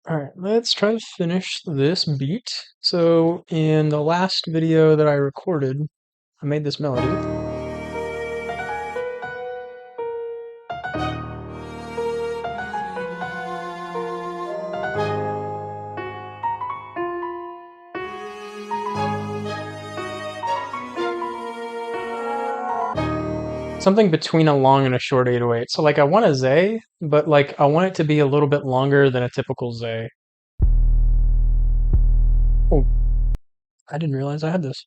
Alright, let's try to finish this beat. So, in the last video that I recorded, I made this melody. Something between a long and a short 808. So, like, I want a Z, but, like, I want it to be a little bit longer than a typical Z. Oh, I didn't realize I had this.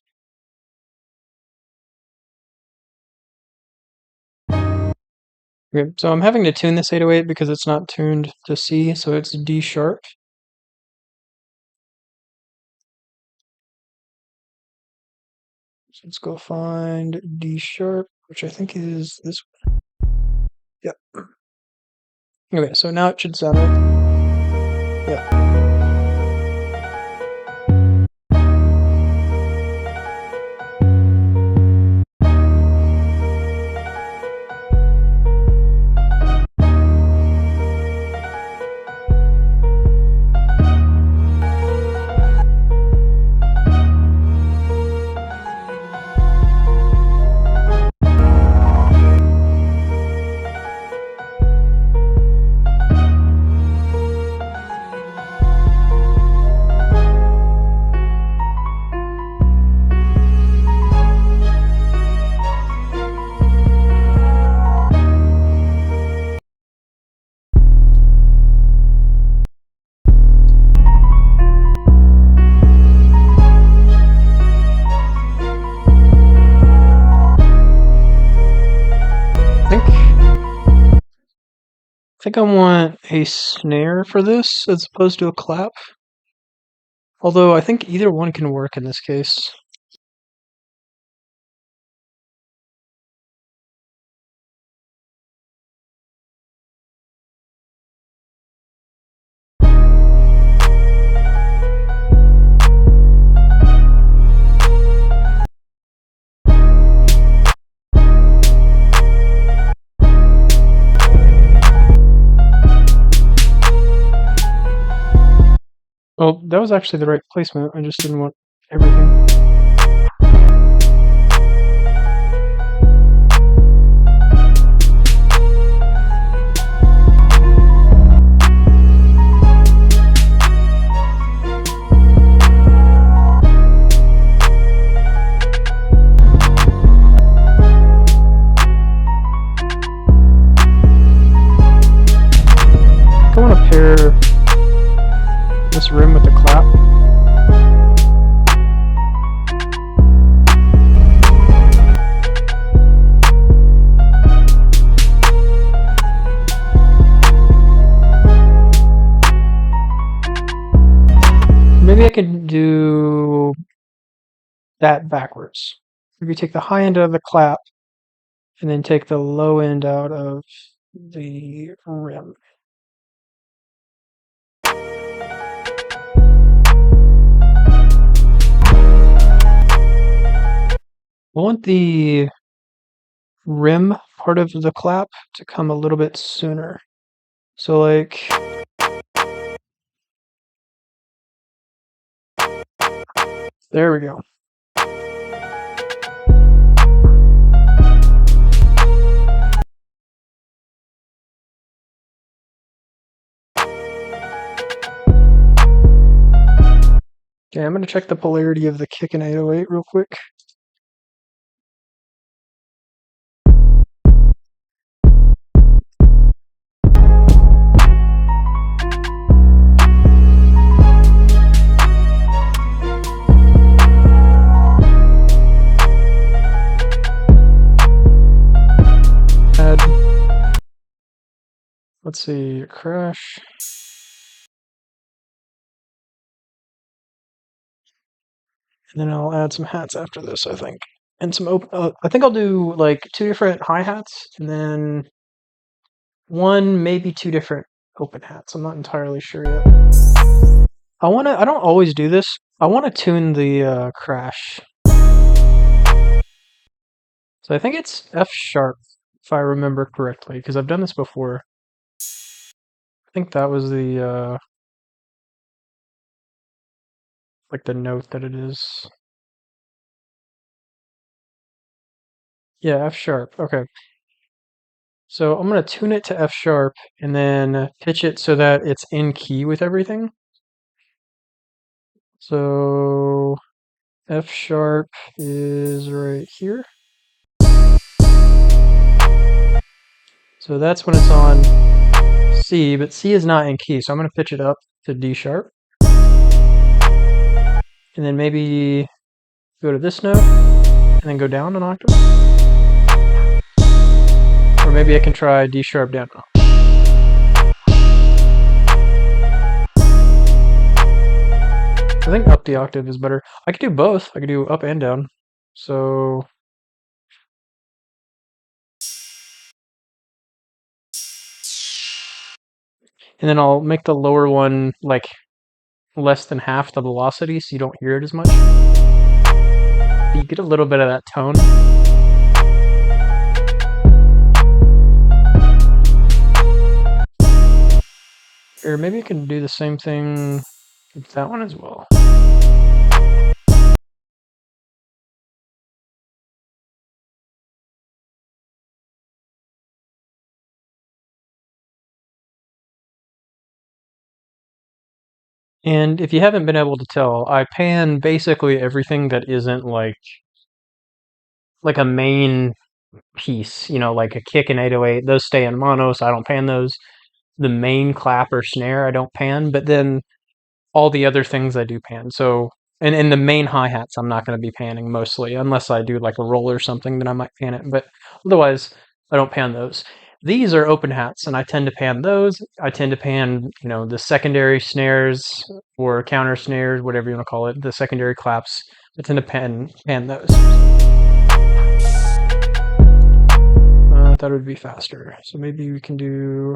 Okay, so I'm having to tune this 808 because it's not tuned to C, so it's D sharp. So let's go find D sharp, which I think is this one. Yep. Okay, so now it should sound right. Yep. I think I want a snare for this as opposed to a clap. Although I think either one can work in this case. Well, that was actually the right placement. I just didn't want everything. I want to pair this rim with the clap. Maybe I could do that backwards. Maybe take the high end out of the clap and then take the low end out of the rim. I want the rim part of the clap to come a little bit sooner. So like there we go. Okay, I'm going to check the polarity of the kick in 808 real quick. Let's see, crash. And then I'll add some hats after this, I think. And some open, I think I'll do like 2 different hi-hats and then one, maybe 2 different open hats. I'm not entirely sure yet. I don't always do this. I want to tune the crash. So I think it's F sharp, if I remember correctly, because I've done this before. I think that was the like the note that it is. Yeah, F sharp. Okay. So I'm gonna tune it to F sharp and then pitch it so that it's in key with everything. So F sharp is right here. So that's when it's on C, but C is not in key, so I'm going to pitch it up to D sharp. And then maybe go to this note, and then go down an octave. Or maybe I can try D sharp down. I think up the octave is better. I could do both. I could do up and down. So and then I'll make the lower one like less than half the velocity so you don't hear it as much. You get a little bit of that tone. Or maybe I can do the same thing with that one as well. And if you haven't been able to tell, I pan basically everything that isn't like a main piece, like a kick and 808. Those stay in mono, so I don't pan those. The main clap or snare I don't pan, but then all the other things I do pan. So and the main hi-hats I'm not going to be panning mostly, unless I do like a roll or something, then I might pan it. But otherwise, I don't pan those. These are open hats, and I tend to pan those. I tend to pan, the secondary snares or counter snares, whatever you want to call it, the secondary claps. I tend to pan those. I thought it would be faster, so maybe we can do.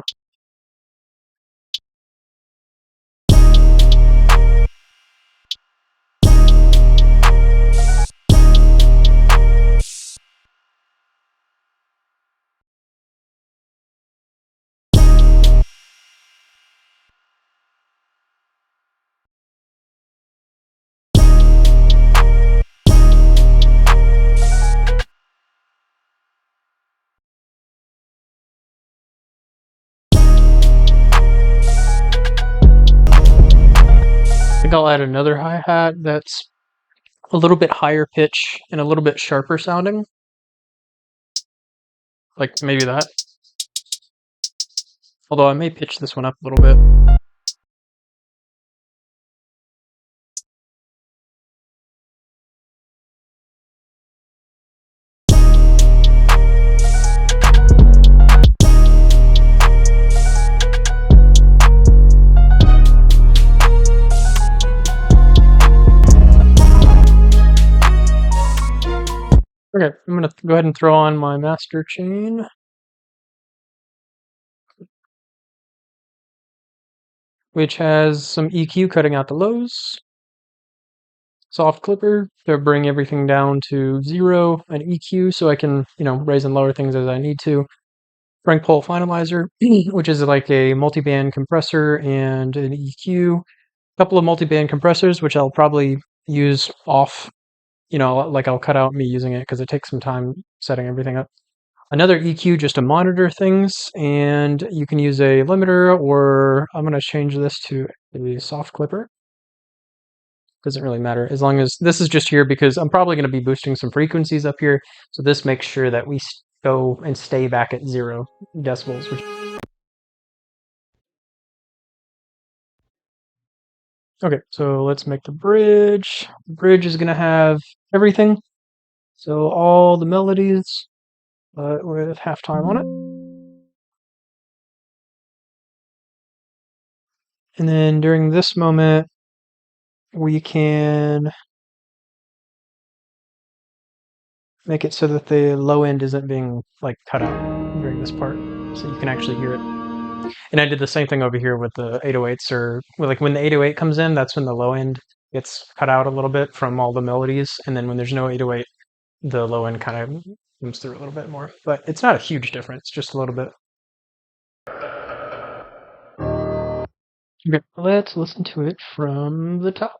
I think I'll add another hi-hat that's a little bit higher pitch and a little bit sharper sounding. Like maybe that. Although I may pitch this one up a little bit. Okay, I'm going to go ahead and throw on my master chain. Which has some EQ cutting out the lows. Soft clipper to bring everything down to 0, an EQ so I can, raise and lower things as I need to. Frank Pole finalizer, which is like a multi-band compressor and an EQ. A couple of multi-band compressors, which I'll probably use off, like I'll cut out me using it because it takes some time setting everything up. Another EQ just to monitor things, and you can use a limiter, or I'm going to change this to a soft clipper. Doesn't really matter as long as this is just here because I'm probably going to be boosting some frequencies up here. So this makes sure that we go and stay back at 0 decibels. Okay, so let's make the bridge. The bridge is going to have everything. So all the melodies, but with halftime on it. And then during this moment, we can make it so that the low end isn't being like cut out during this part, so you can actually hear it. And I did the same thing over here with the 808s, or like when the 808 comes in, that's when the low end gets cut out a little bit from all the melodies, and then when there's no 808, the low end kind of comes through a little bit more. But it's not a huge difference, just a little bit. Okay, let's listen to it from the top.